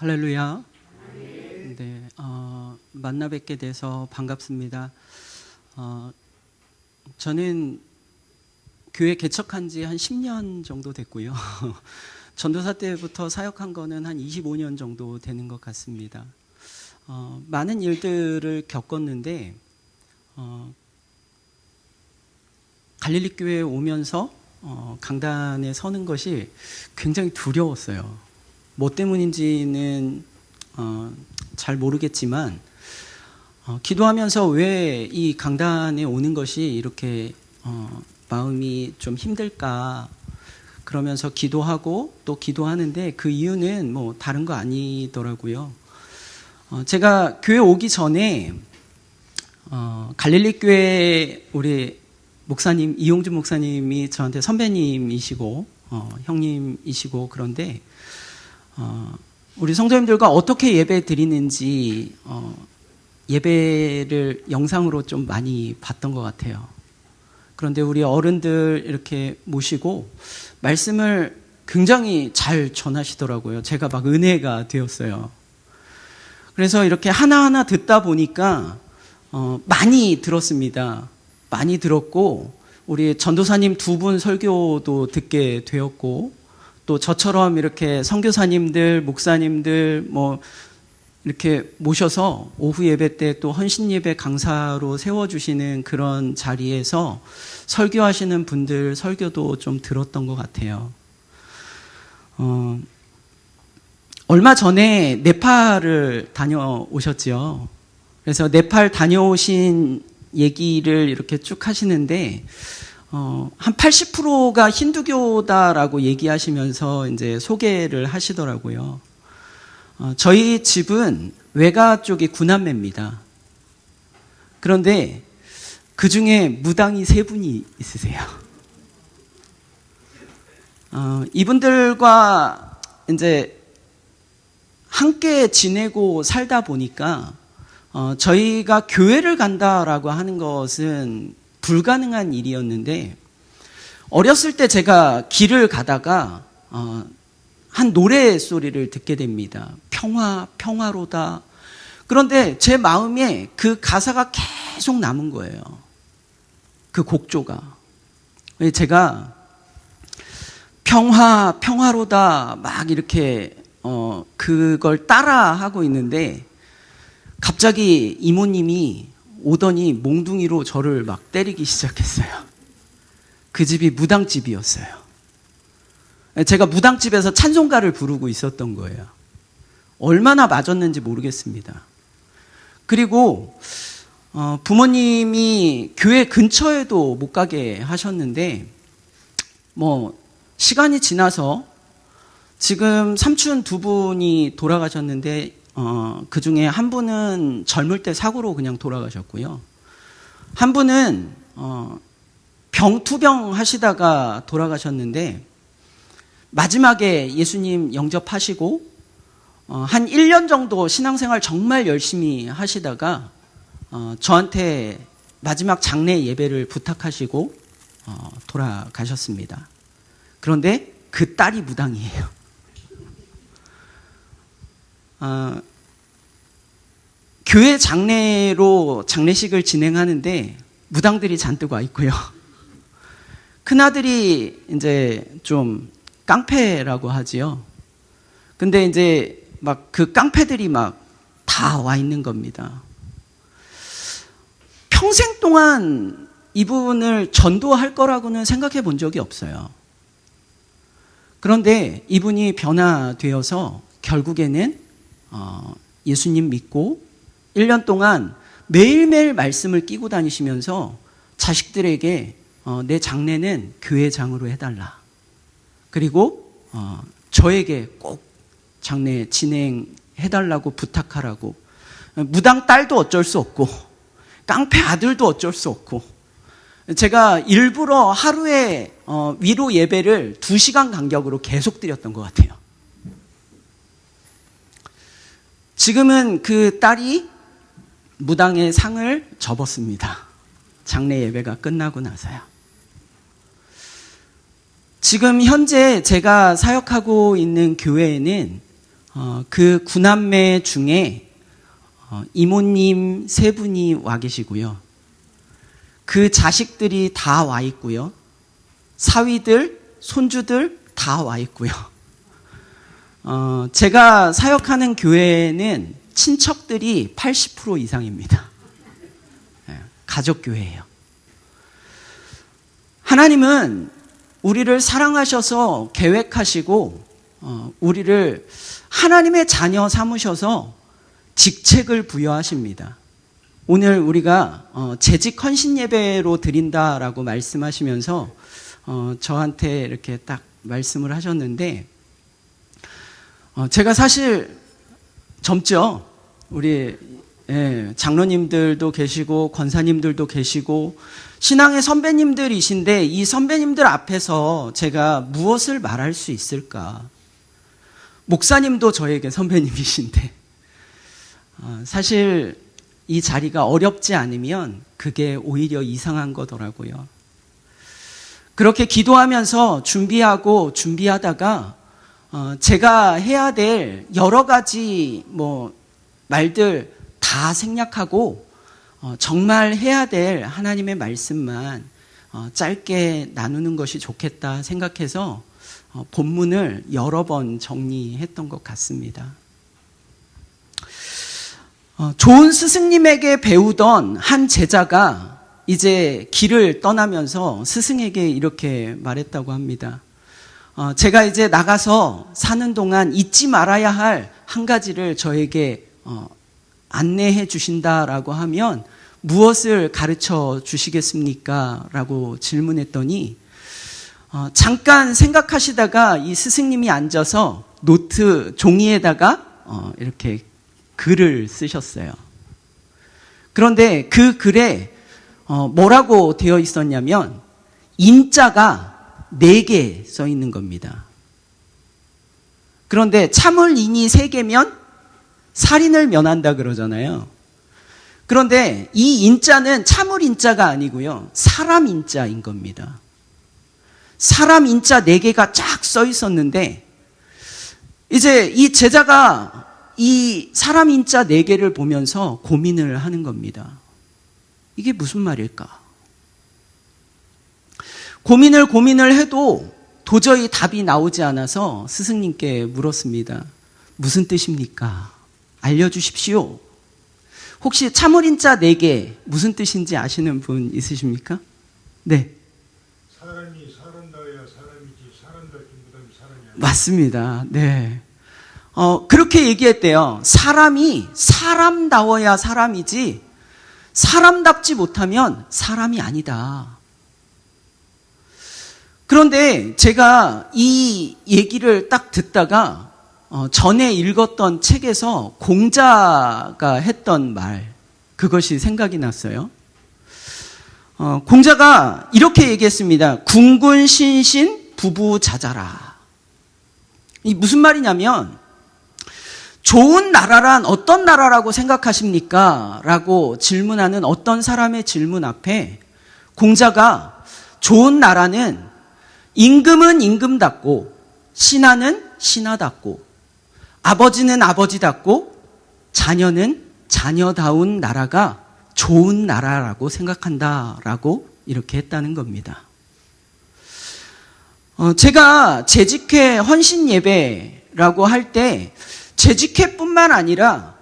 할렐루야. 네, 만나 뵙게 돼서 반갑습니다. 저는 교회 개척한 지 한 10년 정도 됐고요. 전도사 때부터 사역한 거는 한 25년 정도 되는 것 같습니다. 많은 일들을 겪었는데, 갈릴리 교회에 오면서 강단에 서는 것이 굉장히 두려웠어요. 뭐 때문인지는 잘 모르겠지만 기도하면서 왜 이 강단에 오는 것이 이렇게 마음이 좀 힘들까 그러면서 기도하고 또 기도하는데 그 이유는 뭐 다른 거 아니더라고요. 제가 교회 오기 전에 갈릴리 교회 우리 목사님 이용준 목사님이 저한테 선배님이시고 형님이시고 그런데 우리 성도님들과 어떻게 예배 드리는지 예배를 영상으로 좀 많이 봤던 것 같아요. 그런데 우리 어른들 이렇게 모시고 말씀을 굉장히 잘 전하시더라고요. 제가 막 은혜가 되었어요. 그래서 이렇게 하나하나 듣다 보니까 많이 들었습니다. 많이 들었고 우리 전도사님 두 분 설교도 듣게 되었고 또 저처럼 이렇게 선교사님들, 목사님들 뭐 이렇게 모셔서 오후 예배 때 또 헌신 예배 강사로 세워주시는 그런 자리에서 설교하시는 분들 설교도 좀 들었던 것 같아요. 얼마 전에 네팔을 다녀오셨죠. 그래서 네팔 다녀오신 얘기를 이렇게 쭉 하시는데 한 80%가 힌두교다라고 얘기하시면서 이제 소개를 하시더라고요. 저희 집은 외가 쪽이 구남매입니다. 그런데 그 중에 무당이 3분이 있으세요. 이분들과 이제 함께 지내고 살다 보니까 저희가 교회를 간다라고 하는 것은 불가능한 일이었는데 어렸을 때 제가 길을 가다가 한 노래 소리를 듣게 됩니다. 평화, 평화로다. 그런데 제 마음에 그 가사가 계속 남은 거예요. 그 곡조가. 제가 평화, 평화로다 막 이렇게 그걸 따라 하고 있는데 갑자기 이모님이 오더니 몽둥이로 저를 막 때리기 시작했어요. 그 집이 무당집이었어요. 제가 무당집에서 찬송가를 부르고 있었던 거예요. 얼마나 맞았는지 모르겠습니다. 그리고 부모님이 교회 근처에도 못 가게 하셨는데 뭐 시간이 지나서 지금 삼촌 2분이 돌아가셨는데 그 중에 한 분은 젊을 때 사고로 그냥 돌아가셨고요. 한 분은 투병 하시다가 돌아가셨는데 마지막에 예수님 영접하시고 한 1년 정도 신앙생활 정말 열심히 하시다가 저한테 마지막 장례 예배를 부탁하시고 돌아가셨습니다. 그런데 그 딸이 무당이에요. 교회 장례로 장례식을 진행하는데 무당들이 잔뜩 와 있고요. 큰아들이 이제 좀 깡패라고 하지요. 근데 이제 막 그 깡패들이 막 다 와 있는 겁니다. 평생 동안 이분을 전도할 거라고는 생각해 본 적이 없어요. 그런데 이분이 변화되어서 결국에는 예수님 믿고 1년 동안 매일매일 말씀을 끼고 다니시면서 자식들에게 내 장례는 교회장으로 해달라. 그리고 저에게 꼭 장례 진행해달라고 부탁하라고. 무당 딸도 어쩔 수 없고 깡패 아들도 어쩔 수 없고 제가 일부러 하루에 위로 예배를 2시간 간격으로 계속 드렸던 것 같아요. 지금은 그 딸이 무당의 상을 접었습니다. 장례 예배가 끝나고 나서요. 지금 현재 제가 사역하고 있는 교회에는 그 9남매 중에 이모님 3분이 와 계시고요. 그 자식들이 다 와 있고요. 사위들, 손주들 다 와 있고요. 제가 사역하는 교회는 친척들이 80% 이상입니다. 가족교회예요. 하나님은 우리를 사랑하셔서 계획하시고 우리를 하나님의 자녀 삼으셔서 직책을 부여하십니다. 오늘 우리가 재직 헌신 예배로 드린다라고 말씀하시면서 저한테 이렇게 딱 말씀을 하셨는데 제가 사실 젊죠. 우리 장로님들도 계시고 권사님들도 계시고 신앙의 선배님들이신데 이 선배님들 앞에서 제가 무엇을 말할 수 있을까? 목사님도 저에게 선배님이신데 사실 이 자리가 어렵지 않으면 그게 오히려 이상한 거더라고요. 그렇게 기도하면서 준비하다가 제가 해야 될 여러 가지 말들 다 생략하고 정말 해야 될 하나님의 말씀만 짧게 나누는 것이 좋겠다 생각해서 본문을 여러 번 정리했던 것 같습니다. 좋은 스승님에게 배우던 한 제자가 이제 길을 떠나면서 스승에게 이렇게 말했다고 합니다. 제가 이제 나가서 사는 동안 잊지 말아야 할 한 가지를 저에게 안내해 주신다라고 하면 무엇을 가르쳐 주시겠습니까? 라고 질문했더니 잠깐 생각하시다가 이 스승님이 앉아서 노트 종이에다가 이렇게 글을 쓰셨어요. 그런데 그 글에 뭐라고 되어 있었냐면 인자가 4개 써 있는 겁니다. 그런데 참을 인이 3개면 살인을 면한다 그러잖아요. 그런데 이 인자는 참을 인자가 아니고요. 사람 인자인 겁니다. 사람 인자 4개가 쫙 써 있었는데 이제 이 제자가 이 사람 인자 4개를 보면서 고민을 하는 겁니다. 이게 무슨 말일까? 고민을 해도 도저히 답이 나오지 않아서 스승님께 물었습니다. 무슨 뜻입니까? 알려주십시오. 혹시 참을인자 4개 무슨 뜻인지 아시는 분 있으십니까? 네. 사람이 사람다워야 사람이지 사람답기보다는 사람이 아니야. 맞습니다. 네. 그렇게 얘기했대요. 사람이 사람다워야 사람이지 사람답지 못하면 사람이 아니다. 그런데 제가 이 얘기를 딱 듣다가 전에 읽었던 책에서 공자가 했던 말, 그것이 생각이 났어요. 공자가 이렇게 얘기했습니다. 궁군신신 부부자자라. 이 무슨 말이냐면 좋은 나라란 어떤 나라라고 생각하십니까? 라고 질문하는 어떤 사람의 질문 앞에 공자가 좋은 나라는 임금은 임금답고 신하는 신하답고 아버지는 아버지답고 자녀는 자녀다운 나라가 좋은 나라라고 생각한다라고 이렇게 했다는 겁니다. 제가 재직회 헌신 예배라고 할 때 재직회뿐만 아니라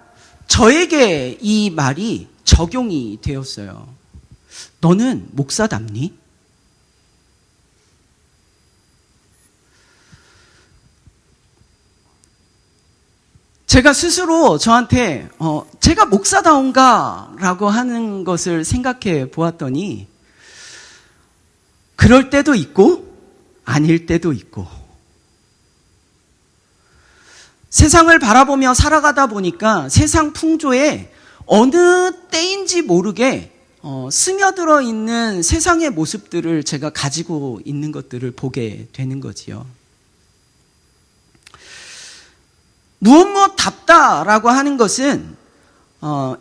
저에게 이 말이 적용이 되었어요. 너는 목사답니? 제가 스스로 저한테 제가 목사다운가? 라고 하는 것을 생각해 보았더니 그럴 때도 있고 아닐 때도 있고 세상을 바라보며 살아가다 보니까 세상 풍조에 어느 때인지 모르게 스며들어 있는 세상의 모습들을 제가 가지고 있는 것들을 보게 되는 거지요. 무엇답다라고 하는 것은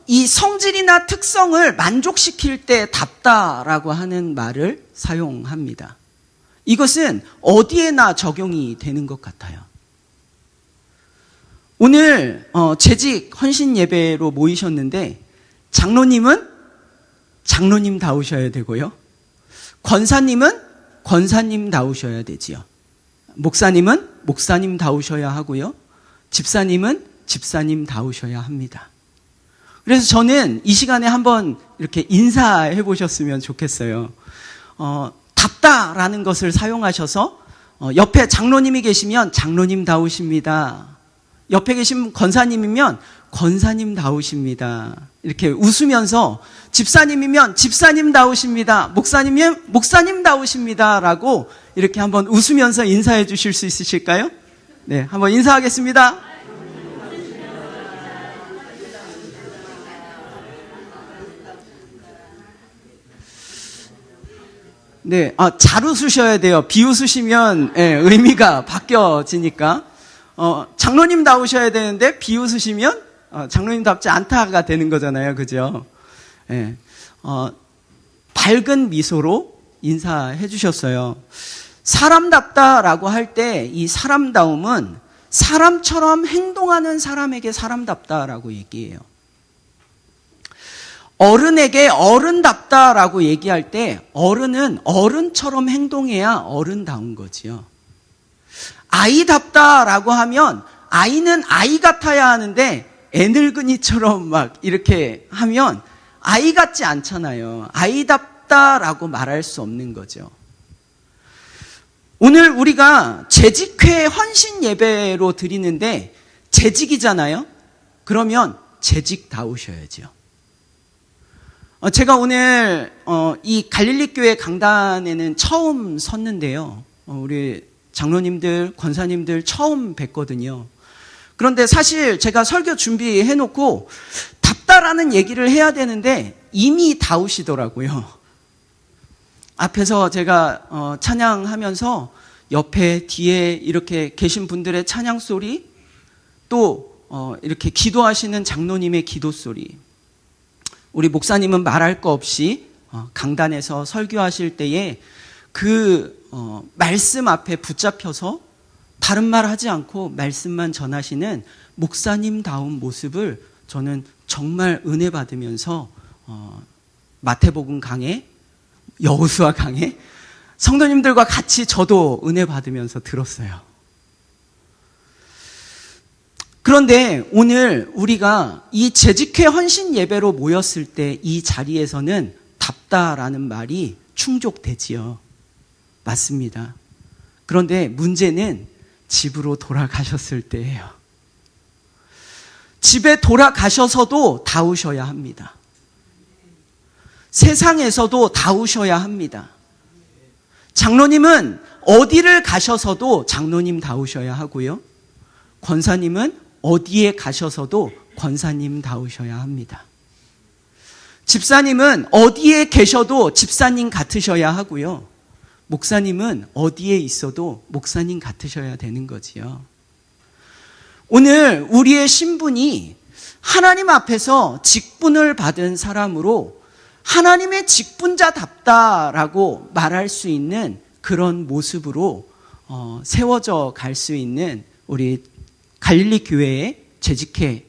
이 성질이나 특성을 만족시킬 때 답다라고 하는 말을 사용합니다. 이것은 어디에나 적용이 되는 것 같아요. 오늘 재직 헌신 예배로 모이셨는데 장로님은 장로님다우셔야 되고요. 권사님은 권사님다우셔야 되지요. 목사님은 목사님다우셔야 하고요. 집사님은 집사님다우셔야 합니다. 그래서 저는 이 시간에 한번 이렇게 인사해 보셨으면 좋겠어요. 답다라는 것을 사용하셔서 옆에 장로님이 계시면 장로님다우십니다. 옆에 계신 권사님이면 권사님다우십니다. 이렇게 웃으면서 집사님이면 집사님다우십니다. 목사님이면 목사님다우십니다라고 이렇게 한번 웃으면서 인사해 주실 수 있으실까요? 네, 한번 인사하겠습니다. 네, 잘 웃으셔야 돼요. 비웃으시면 의미가 바뀌어지니까. 장로님다우셔야 되는데 비웃으시면 장로님답지 않다가 되는 거잖아요. 그죠? 예. 밝은 미소로 인사해 주셨어요. 사람답다라고 할 때 이 사람다움은 사람처럼 행동하는 사람에게 사람답다라고 얘기해요. 어른에게 어른답다라고 얘기할 때 어른은 어른처럼 행동해야 어른다운 거지요. 아이답다라고 하면 아이는 아이 같아야 하는데 애늙은이처럼 막 이렇게 하면 아이 같지 않잖아요. 아이답다라고 말할 수 없는 거죠. 오늘 우리가 재직회 헌신 예배로 드리는데 재직이잖아요. 그러면 재직다우셔야죠. 제가 오늘 이 갈릴리 교회 강단에는 처음 섰는데요. 우리 장로님들, 권사님들 처음 뵀거든요. 그런데 사실 제가 설교 준비해놓고 답다라는 얘기를 해야 되는데 이미 다우시더라고요. 앞에서 제가 찬양하면서 옆에 뒤에 이렇게 계신 분들의 찬양 소리, 또 이렇게 기도하시는 장로님의 기도 소리, 우리 목사님은 말할 거 없이 강단에서 설교하실 때에 그 말씀 앞에 붙잡혀서 다른 말 하지 않고 말씀만 전하시는 목사님다운 모습을 저는 정말 은혜 받으면서 마태복음 강해, 여호수아 강해, 성도님들과 같이 저도 은혜 받으면서 들었어요. 그런데 오늘 우리가 이 재직회 헌신 예배로 모였을 때 이 자리에서는 답다라는 말이 충족되지요. 맞습니다. 그런데 문제는 집으로 돌아가셨을 때예요. 집에 돌아가셔서도 다우셔야 합니다. 세상에서도 다우셔야 합니다. 장로님은 어디를 가셔서도 장로님다우셔야 하고요. 권사님은 어디에 가셔서도 권사님다우셔야 합니다. 집사님은 어디에 계셔도 집사님 같으셔야 하고요. 목사님은 어디에 있어도 목사님 같으셔야 되는 거지요. 오늘 우리의 신분이 하나님 앞에서 직분을 받은 사람으로 하나님의 직분자답다라고 말할 수 있는 그런 모습으로 세워져 갈 수 있는 우리 갈릴리 교회의 재직회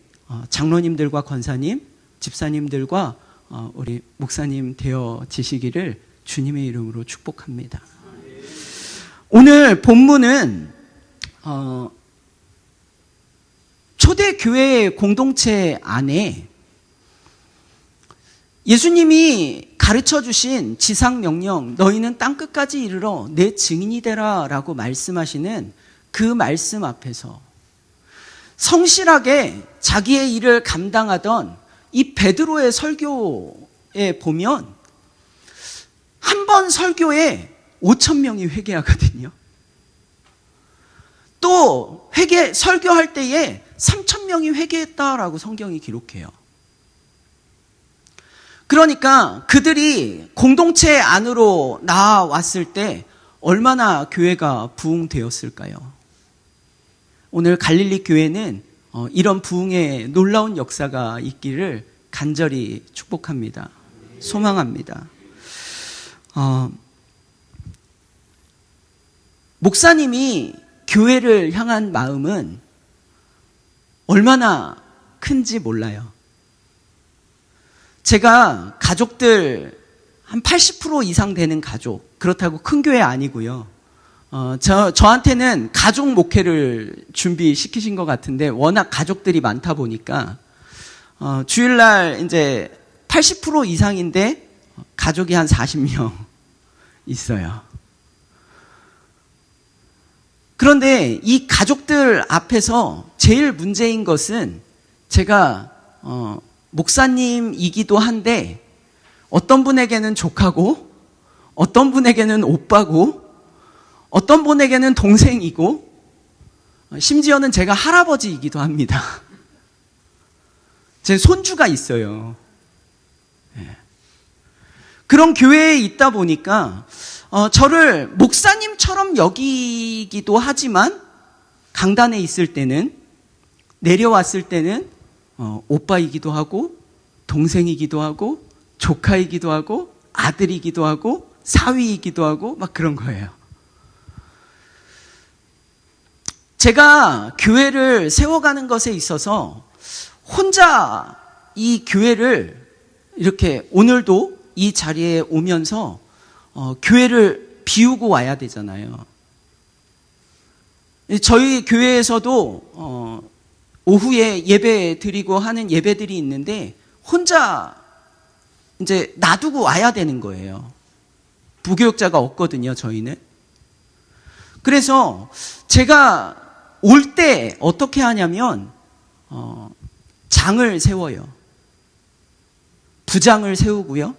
장로님들과 권사님, 집사님들과 우리 목사님 되어지시기를 주님의 이름으로 축복합니다. 오늘 본문은 초대교회 공동체 안에 예수님이 가르쳐주신 지상명령, 너희는 땅끝까지 이르러 내 증인이 되라 라고 말씀하시는 그 말씀 앞에서 성실하게 자기의 일을 감당하던 이 베드로의 설교에 보면 한 번 설교에 5,000명이 회개하거든요. 또 설교할 때에 3,000명이 회개했다라고 성경이 기록해요. 그러니까 그들이 공동체 안으로 나왔을 때 얼마나 교회가 부흥되었을까요? 오늘 갈릴리 교회는 이런 부흥의 놀라운 역사가 있기를 간절히 축복합니다. 소망합니다. 목사님이 교회를 향한 마음은 얼마나 큰지 몰라요. 제가 가족들 한 80% 이상 되는 가족, 그렇다고 큰 교회 아니고요. 저한테는 가족 목회를 준비시키신 것 같은데 워낙 가족들이 많다 보니까 주일날 이제 80% 이상인데 가족이 한 40명 있어요. 그런데 이 가족들 앞에서 제일 문제인 것은 제가 목사님이기도 한데 어떤 분에게는 조카고 어떤 분에게는 오빠고 어떤 분에게는 동생이고 심지어는 제가 할아버지이기도 합니다. 제 손주가 있어요. 그런 교회에 있다 보니까 저를 목사님처럼 여기기도 하지만 강단에 있을 때는 내려왔을 때는 오빠이기도 하고 동생이기도 하고 조카이기도 하고 아들이기도 하고 사위이기도 하고 막 그런 거예요. 제가 교회를 세워가는 것에 있어서 혼자 이 교회를 이렇게 오늘도 이 자리에 오면서 교회를 비우고 와야 되잖아요. 저희 교회에서도 오후에 예배 드리고 하는 예배들이 있는데 혼자 이제 놔두고 와야 되는 거예요. 부교육자가 없거든요, 저희는. 그래서 제가 올 때 어떻게 하냐면 장을 세워요. 부장을 세우고요.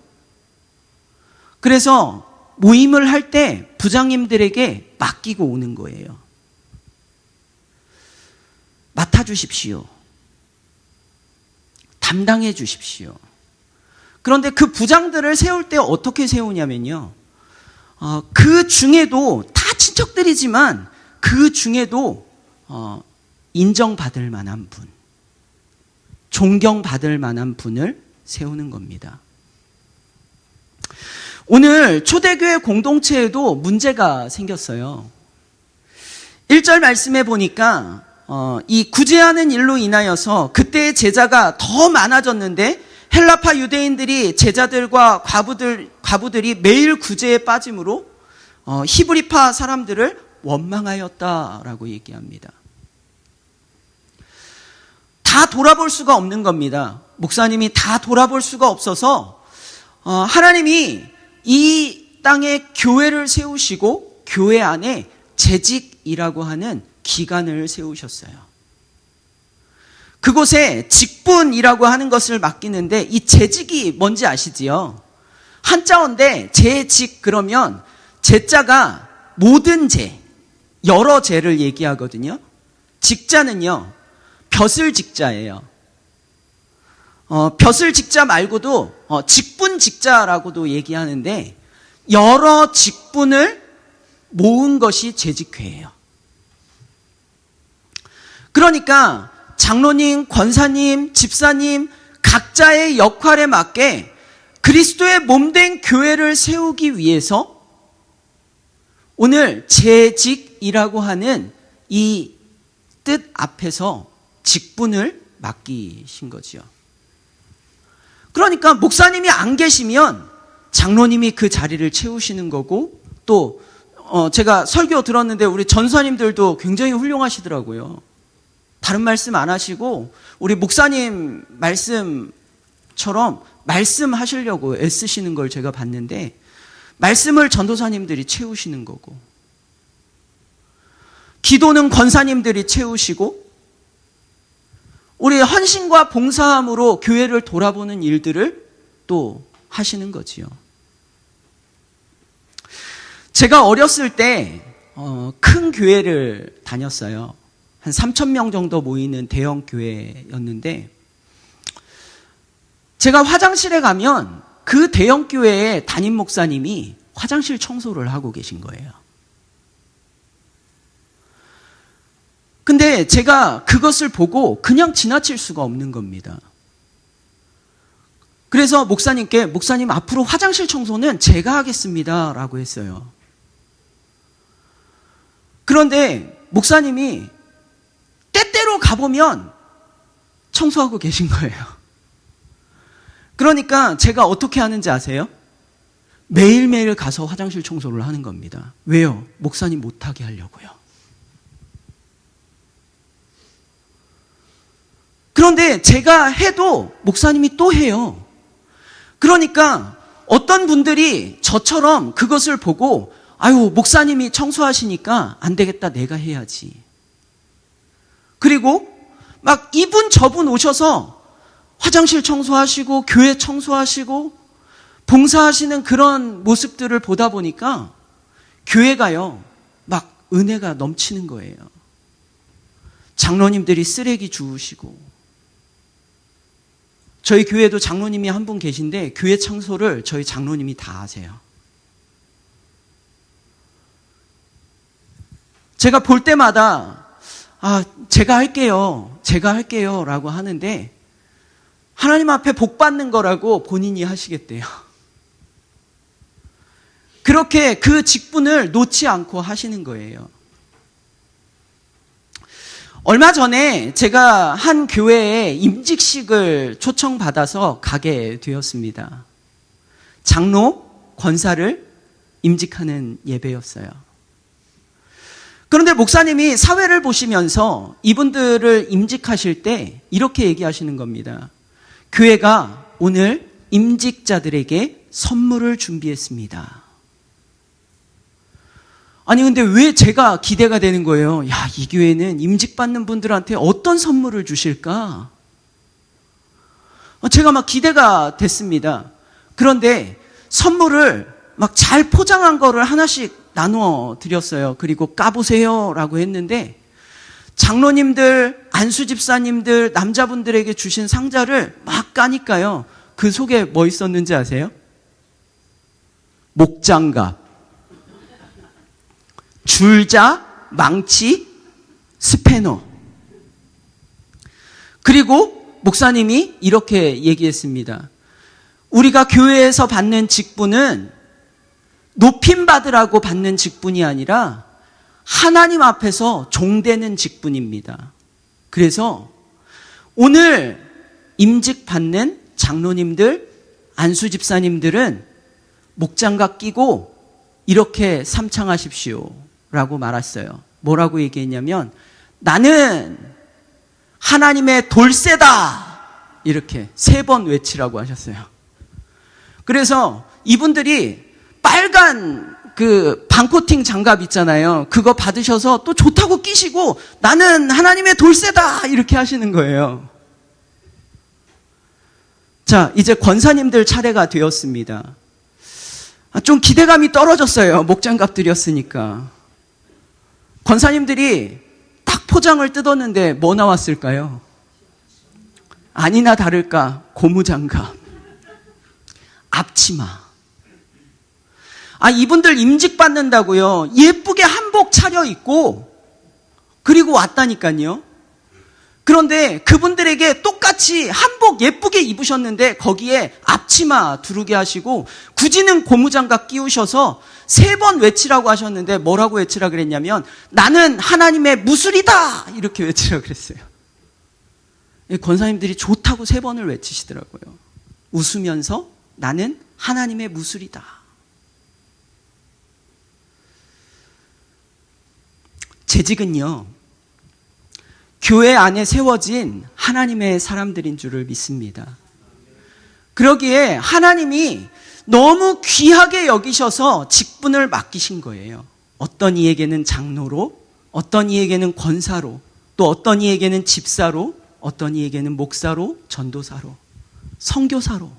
그래서 모임을 할 때 부장님들에게 맡기고 오는 거예요. 맡아주십시오. 담당해 주십시오. 그런데 그 부장들을 세울 때 어떻게 세우냐면요. 그 중에도 다 친척들이지만 그 중에도 인정받을 만한 분, 존경받을 만한 분을 세우는 겁니다. 오늘 초대교회 공동체에도 문제가 생겼어요. 1절 말씀해 보니까 이 구제하는 일로 인하여서 그때의 제자가 더 많아졌는데 헬라파 유대인들이 제자들과 과부들이 매일 구제에 빠짐으로 히브리파 사람들을 원망하였다라고 얘기합니다. 다 돌아볼 수가 없는 겁니다. 목사님이 다 돌아볼 수가 없어서 하나님이 이 땅에 교회를 세우시고 교회 안에 재직이라고 하는 기관을 세우셨어요. 그곳에 직분이라고 하는 것을 맡기는데 이 재직이 뭔지 아시지요? 한자어인데 재직 그러면 제자가 모든 재, 여러 재를 얘기하거든요. 직자는요, 벼슬 직자예요. 벼슬 직자 말고도 직분 직자라고도 얘기하는데 여러 직분을 모은 것이 재직회예요. 그러니까 장로님, 권사님, 집사님 각자의 역할에 맞게 그리스도의 몸된 교회를 세우기 위해서 오늘 재직이라고 하는 이 뜻 앞에서 직분을 맡기신 거지요. 그러니까 목사님이 안 계시면 장로님이 그 자리를 채우시는 거고 또 제가 설교 들었는데 우리 전사님들도 굉장히 훌륭하시더라고요. 다른 말씀 안 하시고 우리 목사님 말씀처럼 말씀하시려고 애쓰시는 걸 제가 봤는데 말씀을 전도사님들이 채우시는 거고 기도는 권사님들이 채우시고 우리 헌신과 봉사함으로 교회를 돌아보는 일들을 또 하시는 거지요. 제가 어렸을 때 큰 교회를 다녔어요. 한 3,000명 정도 모이는 대형 교회였는데 제가 화장실에 가면 그 대형 교회의 담임 목사님이 화장실 청소를 하고 계신 거예요. 근데 제가 그것을 보고 그냥 지나칠 수가 없는 겁니다. 그래서 목사님께 목사님 앞으로 화장실 청소는 제가 하겠습니다 라고 했어요. 그런데 목사님이 때때로 가보면 청소하고 계신 거예요. 그러니까 제가 어떻게 하는지 아세요? 매일매일 가서 화장실 청소를 하는 겁니다. 왜요? 목사님 못하게 하려고요. 그런데 제가 해도 목사님이 또 해요. 그러니까 어떤 분들이 저처럼 그것을 보고 아유, 목사님이 청소하시니까 안 되겠다, 내가 해야지. 그리고 막 이분 저분 오셔서 화장실 청소하시고 교회 청소하시고 봉사하시는 그런 모습들을 보다 보니까 교회가요, 막 은혜가 넘치는 거예요. 장로님들이 쓰레기 주우시고, 저희 교회도 장로님이 한 분 계신데 교회 청소를 저희 장로님이 다 하세요. 제가 볼 때마다 제가 할게요 라고 하는데 하나님 앞에 복 받는 거라고 본인이 하시겠대요. 그렇게 그 직분을 놓지 않고 하시는 거예요. 얼마 전에 제가 한 교회에 임직식을 초청받아서 가게 되었습니다. 장로, 권사를 임직하는 예배였어요. 그런데 목사님이 사회를 보시면서 이분들을 임직하실 때 이렇게 얘기하시는 겁니다. 교회가 오늘 임직자들에게 선물을 준비했습니다. 아니 근데 왜 제가 기대가 되는 거예요? 야, 이 교회는 임직받는 분들한테 어떤 선물을 주실까? 제가 막 기대가 됐습니다. 그런데 선물을 막 잘 포장한 거를 하나씩 나누어 드렸어요. 그리고 까보세요 라고 했는데 장로님들, 안수집사님들, 남자분들에게 주신 상자를 막 까니까요, 그 속에 뭐 있었는지 아세요? 목장갑, 줄자, 망치, 스패너. 그리고 목사님이 이렇게 얘기했습니다. 우리가 교회에서 받는 직분은 높임받으라고 받는 직분이 아니라 하나님 앞에서 종되는 직분입니다. 그래서 오늘 임직받는 장로님들, 안수집사님들은 목장갑 끼고 이렇게 삼창하십시오 라고 말했어요. 뭐라고 얘기했냐면 나는 하나님의 돌쇠다 이렇게 3번 외치라고 하셨어요. 그래서 이분들이 빨간 그 반코팅 장갑 있잖아요. 그거 받으셔서 또 좋다고 끼시고 나는 하나님의 돌쇠다 이렇게 하시는 거예요. 자, 이제 권사님들 차례가 되었습니다. 좀 기대감이 떨어졌어요. 목장갑 드렸으니까. 권사님들이 딱 포장을 뜯었는데 뭐 나왔을까요? 아니나 다를까 고무장갑, 앞치마. 이분들 임직받는다고요. 예쁘게 한복 차려입고 그리고 왔다니까요. 그런데 그분들에게 똑같이 한복 예쁘게 입으셨는데 거기에 앞치마 두르게 하시고 굳이는 고무장갑 끼우셔서 3번 외치라고 하셨는데 뭐라고 외치라 그랬냐면 나는 하나님의 무술이다 이렇게 외치라 그랬어요. 권사님들이 좋다고 3번을 외치시더라고요. 웃으면서 나는 하나님의 무술이다. 재직은요, 교회 안에 세워진 하나님의 사람들인 줄을 믿습니다. 그러기에 하나님이 너무 귀하게 여기셔서 직분을 맡기신 거예요. 어떤 이에게는 장로로, 어떤 이에게는 권사로, 또 어떤 이에게는 집사로, 어떤 이에게는 목사로, 전도사로, 선교사로,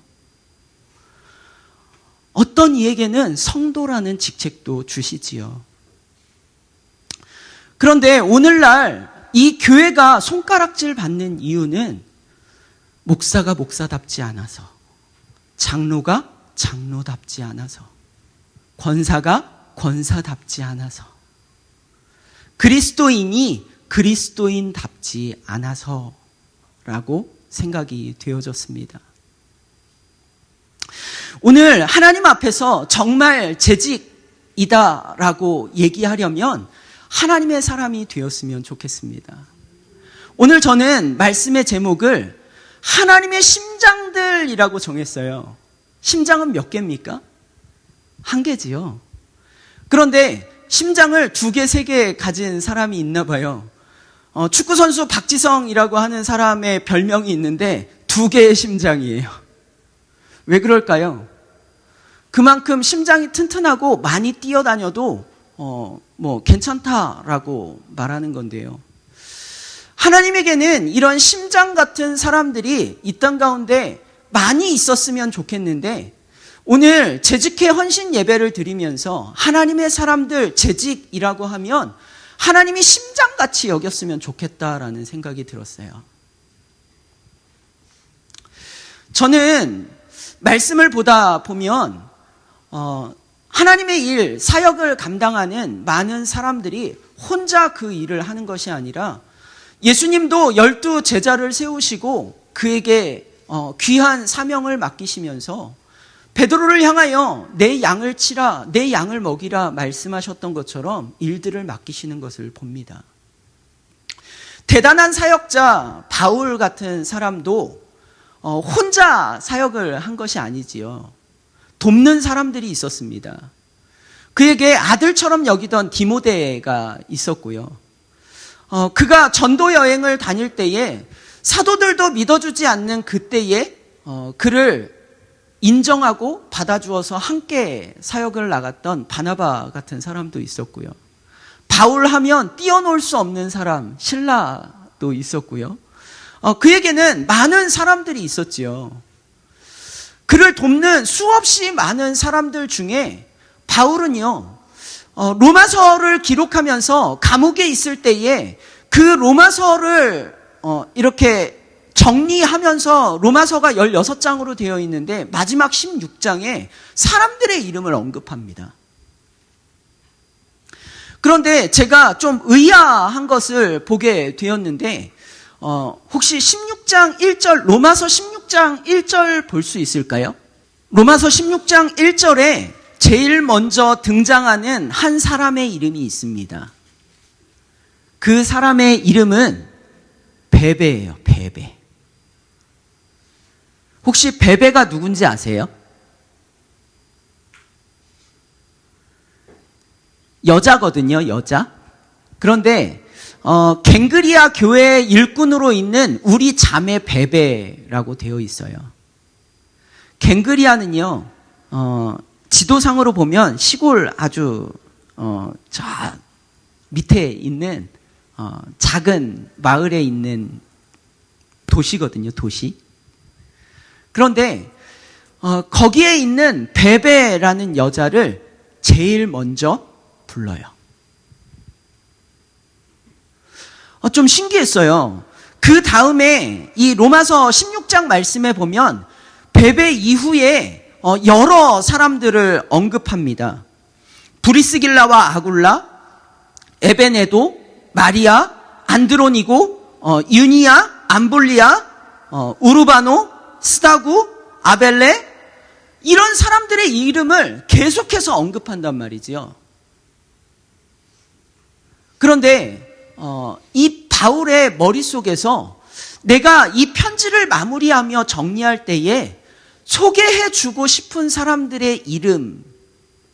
어떤 이에게는 성도라는 직책도 주시지요. 그런데 오늘날 이 교회가 손가락질 받는 이유는 목사가 목사답지 않아서, 장로가 장로답지 않아서, 권사가 권사답지 않아서, 그리스도인이 그리스도인답지 않아서라고 생각이 되어졌습니다. 오늘 하나님 앞에서 정말 재직이다라고 얘기하려면 하나님의 사람이 되었으면 좋겠습니다. 오늘 저는 말씀의 제목을 하나님의 심장들이라고 정했어요. 심장은 몇 개입니까? 한 개지요. 그런데 심장을 2개, 3개 가진 사람이 있나 봐요. 축구선수 박지성이라고 하는 사람의 별명이 있는데 2개의 심장이에요. 왜 그럴까요? 그만큼 심장이 튼튼하고 많이 뛰어다녀도 괜찮다라고 말하는 건데요. 하나님에게는 이런 심장 같은 사람들이 이 땅 가운데 많이 있었으면 좋겠는데, 오늘 재직회 헌신 예배를 드리면서 하나님의 사람들 재직이라고 하면 하나님이 심장같이 여겼으면 좋겠다라는 생각이 들었어요. 저는 말씀을 보다 보면 하나님의 일, 사역을 감당하는 많은 사람들이 혼자 그 일을 하는 것이 아니라 예수님도 12 제자를 세우시고 그에게 귀한 사명을 맡기시면서 베드로를 향하여 내 양을 치라, 내 양을 먹이라 말씀하셨던 것처럼 일들을 맡기시는 것을 봅니다. 대단한 사역자 바울 같은 사람도 혼자 사역을 한 것이 아니지요. 돕는 사람들이 있었습니다. 그에게 아들처럼 여기던 디모데가 있었고요. 그가 전도 여행을 다닐 때에 사도들도 믿어주지 않는 그때에 그를 인정하고 받아주어서 함께 사역을 나갔던 바나바 같은 사람도 있었고요. 바울 하면 뛰어놀 수 없는 사람 실라도 있었고요. 그에게는 많은 사람들이 있었지요. 그를 돕는 수없이 많은 사람들 중에 바울은요, 로마서를 기록하면서 감옥에 있을 때에 그 로마서를 이렇게 정리하면서 로마서가 16장으로 되어 있는데 마지막 16장에 사람들의 이름을 언급합니다. 그런데 제가 좀 의아한 것을 보게 되었는데 혹시 16장 1절, 로마서 16장 1절 볼 수 있을까요? 로마서 16장 1절에 제일 먼저 등장하는 한 사람의 이름이 있습니다. 그 사람의 이름은 베베예요. 베베. 혹시 베베가 누군지 아세요? 여자거든요. 여자. 그런데 갱그리아 교회 일꾼으로 있는 우리 자매 베베라고 되어 있어요. 갱그리아는요, 지도상으로 보면 시골 아주 저 밑에 있는 작은 마을에 있는 도시거든요. 도시. 그런데 거기에 있는 베베라는 여자를 제일 먼저 불러요. 좀 신기했어요. 그 다음에 이 로마서 16장 말씀에 보면 베베 이후에 여러 사람들을 언급합니다. 브리스길라와 아굴라, 에베네도, 마리아, 안드로니고, 유니아, 암볼리아, 우르바노, 스다구, 아벨레, 이런 사람들의 이름을 계속해서 언급한단 말이지요. 그런데 이 바울의 머릿속에서 내가 이 편지를 마무리하며 정리할 때에 소개해주고 싶은 사람들의 이름,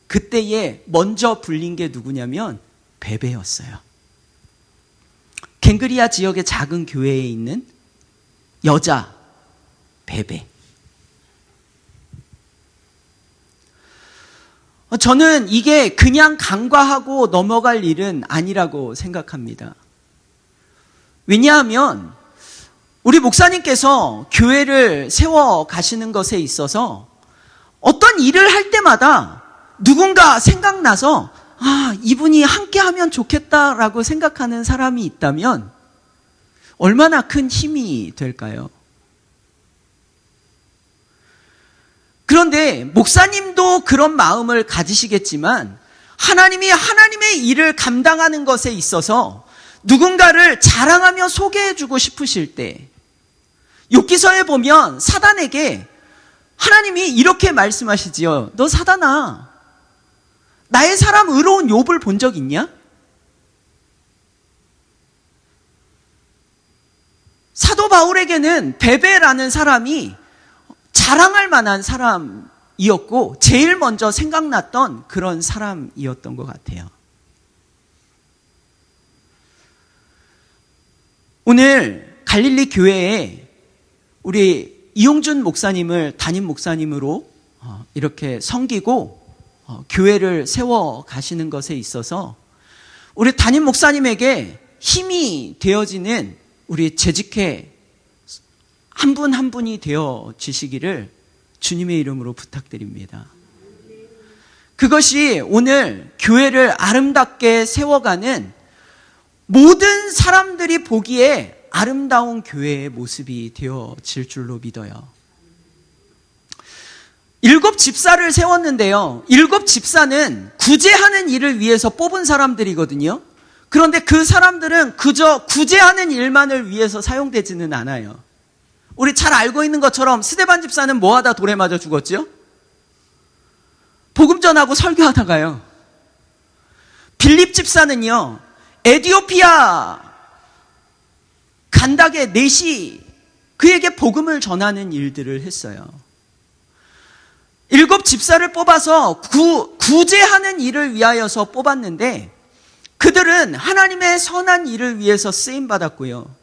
그때에 먼저 불린 게 누구냐면 베베였어요. 갱그리아 지역의 작은 교회에 있는 여자 베베. 저는 이게 그냥 간과하고 넘어갈 일은 아니라고 생각합니다. 왜냐하면 우리 목사님께서 교회를 세워 가시는 것에 있어서 어떤 일을 할 때마다 누군가 생각나서 이분이 함께 하면 좋겠다라고 생각하는 사람이 있다면 얼마나 큰 힘이 될까요? 그런데 목사님도 그런 마음을 가지시겠지만 하나님이 하나님의 일을 감당하는 것에 있어서 누군가를 자랑하며 소개해주고 싶으실 때, 욥기서에 보면 사단에게 하나님이 이렇게 말씀하시지요. 너 사단아, 나의 사람 의로운 욥을 본 적 있냐? 사도 바울에게는 베베라는 사람이 자랑할 만한 사람이었고 제일 먼저 생각났던 그런 사람이었던 것 같아요. 오늘 갈릴리 교회에 우리 이용준 목사님을 담임 목사님으로 이렇게 섬기고 교회를 세워 가시는 것에 있어서 우리 담임 목사님에게 힘이 되어지는 우리 재직회 한 분 한 분이 되어지시기를 주님의 이름으로 부탁드립니다. 그것이 오늘 교회를 아름답게 세워가는 모든 사람들이 보기에 아름다운 교회의 모습이 되어질 줄로 믿어요. 7 집사를 세웠는데요. 7 집사는 구제하는 일을 위해서 뽑은 사람들이거든요. 그런데 그 사람들은 그저 구제하는 일만을 위해서 사용되지는 않아요. 우리 잘 알고 있는 것처럼 스데반 집사는 뭐 하다 돌에 맞아 죽었죠? 복음 전하고 설교하다가요. 빌립 집사는요, 에티오피아 간닥의 넷이 그에게 복음을 전하는 일들을 했어요. 7 집사를 뽑아서 구제하는 일을 위하여서 뽑았는데 그들은 하나님의 선한 일을 위해서 쓰임받았고요.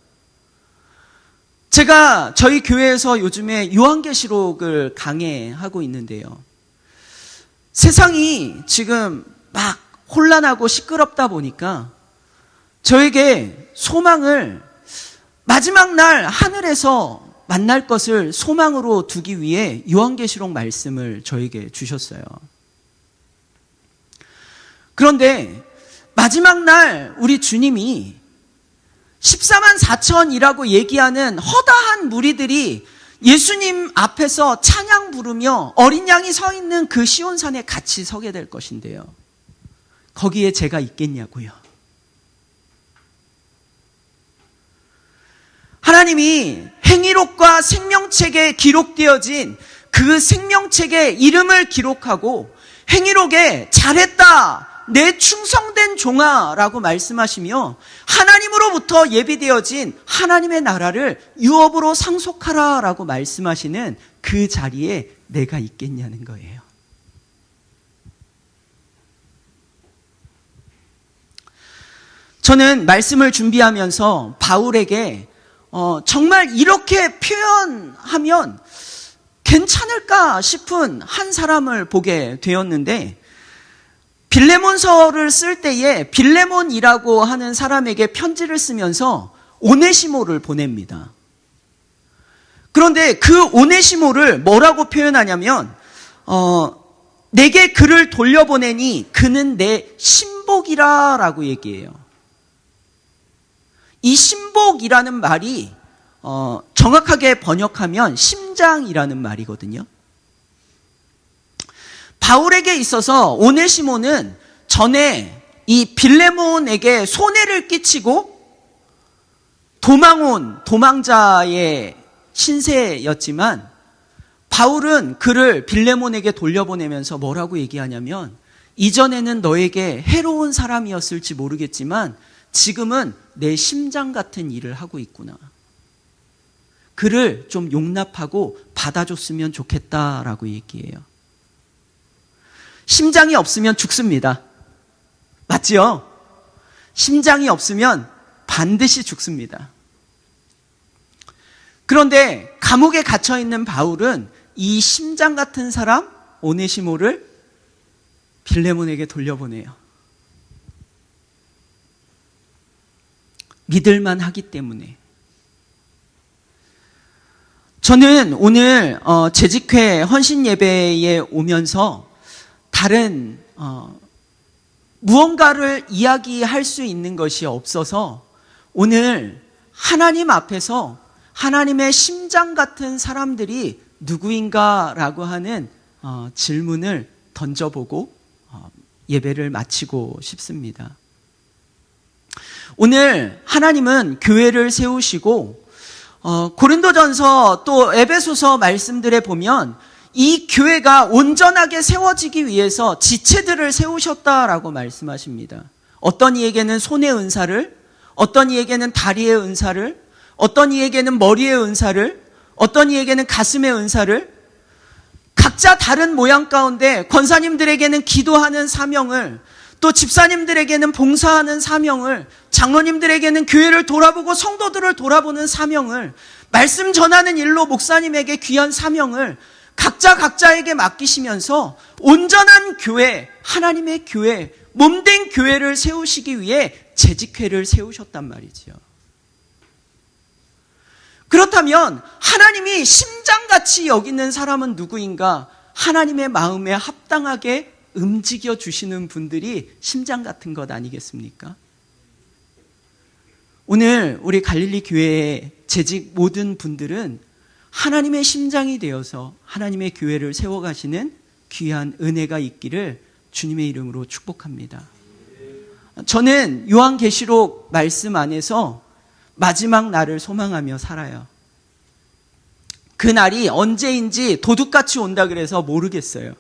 제가 저희 교회에서 요즘에 요한계시록을 강해하고 있는데요. 세상이 지금 막 혼란하고 시끄럽다 보니까 저에게 소망을 마지막 날 하늘에서 만날 것을 소망으로 두기 위해 요한계시록 말씀을 저에게 주셨어요. 그런데 마지막 날 우리 주님이 14만 4천이라고 얘기하는 허다한 무리들이 예수님 앞에서 찬양 부르며 어린 양이 서 있는 그 시온산에 같이 서게 될 것인데요. 거기에 제가 있겠냐고요. 하나님이 행위록과 생명책에 기록되어진 그 생명책에 이름을 기록하고 행위록에 잘했다, 내 충성된 종아라고 말씀하시며 하나님으로부터 예비되어진 하나님의 나라를 유업으로 상속하라라고 말씀하시는 그 자리에 내가 있겠냐는 거예요. 저는 말씀을 준비하면서 바울에게 정말 이렇게 표현하면 괜찮을까 싶은 한 사람을 보게 되었는데, 빌레몬서를 쓸 때에 빌레몬이라고 하는 사람에게 편지를 쓰면서 오네시모를 보냅니다. 그런데 그 오네시모를 뭐라고 표현하냐면 내게 그를 돌려보내니 그는 내 신복이라라고 얘기해요. 이 신복이라는 말이 정확하게 번역하면 심장이라는 말이거든요. 바울에게 있어서 오네시모는 전에 이 빌레몬에게 손해를 끼치고 도망자의 신세였지만 바울은 그를 빌레몬에게 돌려보내면서 뭐라고 얘기하냐면 이전에는 너에게 해로운 사람이었을지 모르겠지만 지금은 내 심장 같은 일을 하고 있구나. 그를 좀 용납하고 받아줬으면 좋겠다라고 얘기해요. 심장이 없으면 죽습니다. 맞지요? 심장이 없으면 반드시 죽습니다. 그런데 감옥에 갇혀있는 바울은 이 심장 같은 사람 오네시모를 빌레몬에게 돌려보내요. 믿을만 하기 때문에. 저는 오늘 재직회 헌신 예배에 오면서 다른 무언가를 이야기할 수 있는 것이 없어서 오늘 하나님 앞에서 하나님의 심장 같은 사람들이 누구인가라고 하는 질문을 던져보고 예배를 마치고 싶습니다. 오늘 하나님은 교회를 세우시고 고린도전서 또 에베소서 말씀들에 보면 이 교회가 온전하게 세워지기 위해서 지체들을 세우셨다라고 말씀하십니다. 어떤 이에게는 손의 은사를, 어떤 이에게는 다리의 은사를, 어떤 이에게는 머리의 은사를, 어떤 이에게는 가슴의 은사를, 각자 다른 모양 가운데 권사님들에게는 기도하는 사명을, 또 집사님들에게는 봉사하는 사명을, 장로님들에게는 교회를 돌아보고 성도들을 돌아보는 사명을, 말씀 전하는 일로 목사님에게 귀한 사명을 각자 각자에게 맡기시면서 온전한 교회, 하나님의 교회, 몸된 교회를 세우시기 위해 재직회를 세우셨단 말이지요. 그렇다면 하나님이 심장같이 여기는 사람은 누구인가? 하나님의 마음에 합당하게 움직여 주시는 분들이 심장 같은 것 아니겠습니까? 오늘 우리 갈릴리 교회의 재직 모든 분들은 하나님의 심장이 되어서 하나님의 교회를 세워가시는 귀한 은혜가 있기를 주님의 이름으로 축복합니다. 저는 요한계시록 말씀 안에서 마지막 날을 소망하며 살아요. 그 날이 언제인지 도둑같이 온다 그래서 모르겠어요.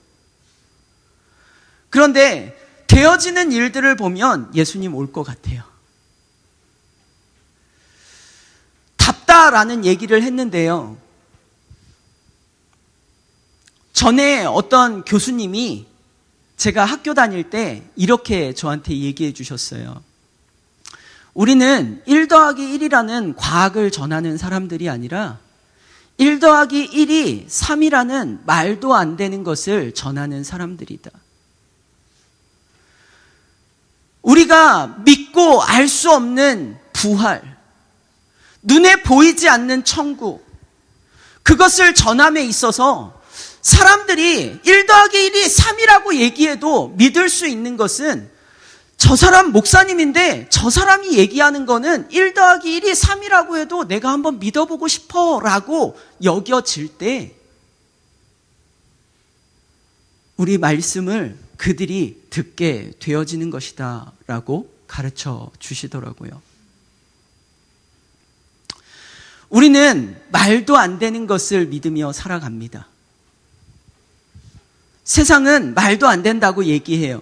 그런데 되어지는 일들을 보면 예수님 올 것 같아요. 답다라는 얘기를 했는데요. 전에 어떤 교수님이 제가 학교 다닐 때 이렇게 저한테 얘기해 주셨어요. 우리는 1 더하기 1이라는 과학을 전하는 사람들이 아니라 1 더하기 1이 3이라는 말도 안 되는 것을 전하는 사람들이다. 우리가 믿고 알 수 없는 부활, 눈에 보이지 않는 천국, 그것을 전함에 있어서 사람들이 1 더하기 1이 3이라고 얘기해도 믿을 수 있는 것은 저 사람 목사님인데 저 사람이 얘기하는 거는 1 더하기 1이 3이라고 해도 내가 한번 믿어보고 싶어 라고 여겨질 때 우리 말씀을 그들이 듣게 되어지는 것이다 라고 가르쳐 주시더라고요. 우리는 말도 안 되는 것을 믿으며 살아갑니다. 세상은 말도 안 된다고 얘기해요.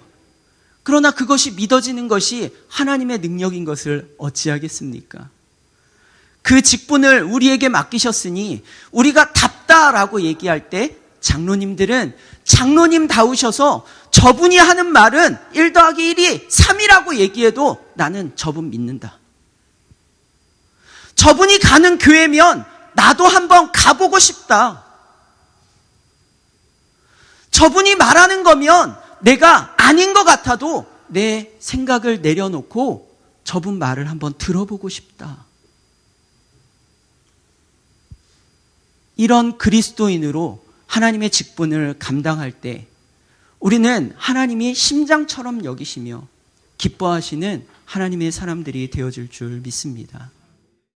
그러나 그것이 믿어지는 것이 하나님의 능력인 것을 어찌하겠습니까? 그 직분을 우리에게 맡기셨으니 우리가 답다라고 얘기할 때 장로님들은 장로님다우셔서 저분이 하는 말은 1 더하기 1이 3이라고 얘기해도 나는 저분 믿는다. 저분이 가는 교회면 나도 한번 가보고 싶다. 저분이 말하는 거면 내가 아닌 것 같아도 내 생각을 내려놓고 저분 말을 한번 들어보고 싶다. 이런 그리스도인으로 하나님의 직분을 감당할 때 우리는 하나님이 심장처럼 여기시며 기뻐하시는 하나님의 사람들이 되어질 줄 믿습니다.